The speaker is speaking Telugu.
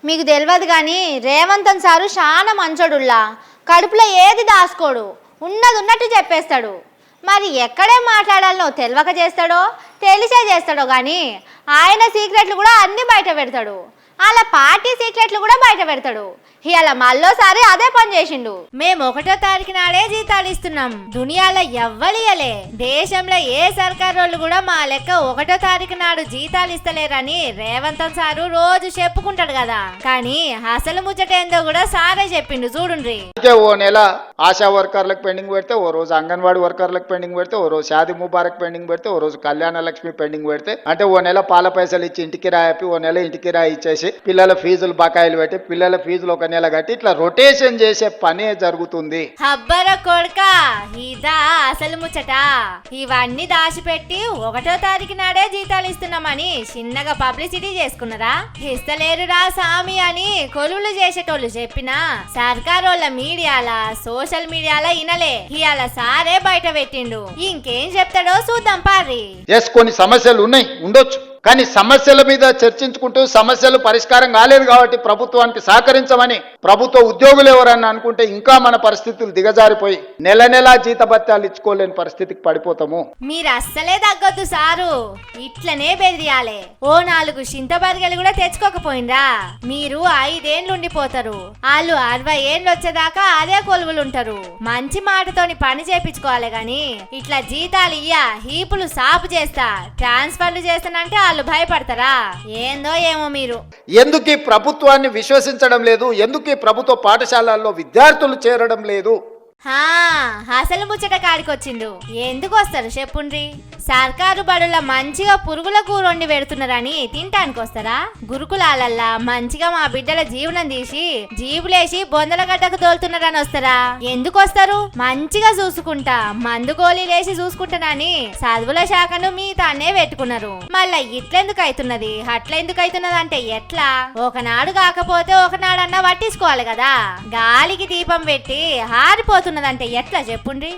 మీకు తెలియదు కానీ రేవంతన్ సారు చాలా మంచోడుల్లా, కడుపులో ఏది దాసుకోడు, ఉన్నది ఉన్నట్టు చెప్పేస్తాడు. మరి ఎక్కడే మాట్లాడాలనో తెలియక చేస్తాడో తెలిసే చేస్తాడో కానీ ఆయన సీక్రెట్లు కూడా అన్నీ బయట పెడతాడు. అలా పార్టీ సీక్రెట్లు కూడా బయట పెడతాడు. ఇవాళ మళ్ళోసారి అదే పని చేసిండు. మేము 1వ తారీఖు నాడే జీతాలు ఇస్తున్నాం, దునియాలో ఎవ్వలియలే. దేశంలో ఏ సర్కారు వాళ్ళు కూడా మా లెక్క 1వ తారీఖు నాడు జీతాలు ఇస్తలేరని రేవంతన్ సారు రోజు చెప్పుకుంటాడు కదా. కానీ అసలు ముచ్చటేందో కూడా సారే చెప్పిండు చూడుండ్రి. ఓ నెల ఆశా వర్కర్లకు పెండింగ్ పెడితే, ఓ రోజు అంగన్వాడీ వర్కర్లకు పెండింగ్ పెడితే, ఓ రోజు షాదీ ముబారక్ పెండింగ్ పెడితే, ఓ రోజు కళ్యాణ లక్ష్మి పెండింగ్ పెడితే, అంటే ఓ నెల పాల పైసలు ఇచ్చి ఇంటికి రాయపి, ఓ నెల ఇంటికి రాయి ఇచ్చేసి పిల్లల ఫీజులు బకాయిలు పెట్టి పిల్లల ఫీజులు ఒక నెల కట్టి ఇట్లా రొటేషన్ చేసే పనే జరుగుతుంది. హబ్బర కొడుక, ఇదా అసలు ముచ్చట? ఇవన్నీ దాచిపెట్టి 1వ తారీఖు నాడే జీతాలు ఇస్తున్నామని చిన్నగా పబ్లిసిటీ చేసుకున్నారా? ఇస్తలేరురా సామి అని కొలువులు చేసేటోళ్ళు చెప్పినా సర్కారోళ్ళ మీడియాల సోషల్ మీడియాలో ఇనలే. ఇవాళ సారే బయట పెట్టిండు. ఇంకేం చెప్తాడో చూద్దాం పారి. కొన్ని సమస్యలు ఉన్నాయి ఉండొచ్చు, కానీ సమస్యల మీద చర్చించుకుంటూ సమస్యలు పరిష్కారం కాలేదు కాబట్టి ప్రభుత్వానికి సహకరించమని ప్రభుత్వ ఉద్యోగులు ఎవరన్నా అనుకుంటే ఇంకా మన పరిస్థితులు దిగజారిపోయి నెల నెలా జీతభత్యాలు ఇచ్చుకోలేని పరిస్థితికి పడిపోతాము. మీరు అస్సలే తగ్గొద్దు సారు, ఇట్లనే బెదిరియాలే. ఓ 4 చింతబర్గలు కూడా తెచ్చుకోకపోయిందా? మీరు 5 ఏండ్లు ఉండిపోతారు, వాళ్ళు 60 ఏండ్లు వచ్చేదాకా అదే కొలువులుంటారు. మంచి మాటతోని పని చేపించుకోవాలి గాని ఇట్లా జీతాలు ఇయ్యా హీపులు సాపు చేస్తా ట్రాన్స్ఫర్లు చేస్తానంటే వాళ్ళు భయపడతారా ఏందో ఏమో. మీరు ఎందుకు ఈ ప్రభుత్వాన్ని విశ్వసించడం లేదు? ఎందుకు ఈ ప్రభుత్వ పాఠశాలల్లో విద్యార్థులు చేరడం లేదు? అసలు ముచ్చట కాడికొచ్చిండు. ఎందుకు వస్తారు చెప్పుండ్రి? సర్కారు బడుల మంచిగా పురుగుల కూర వండి పెడుతున్నారని తింటానికి వస్తారా? గురుకులాలల్లా మంచిగా మా బిడ్డల జీవనం తీసి జీబులేసి బొందల గడ్డకు తోలుతున్నారని వస్తారా? ఎందుకు వస్తారు? మంచిగా చూసుకుంటా మందు గోళీలేసి చూసుకుంటానని చదువుల శాఖను మీ తానే పెట్టుకున్నారు. మళ్ళా ఇట్లెందుకు అవుతున్నది అట్లెందుకు అవుతున్నది అంటే ఎట్లా? ఒకనాడు కాకపోతే ఒకనాడన్నా పట్టించుకోవాలి కదా. గాలికి దీపం పెట్టి హారిపోతున్నదంటే ఎట్లా చెప్పుండ్రి?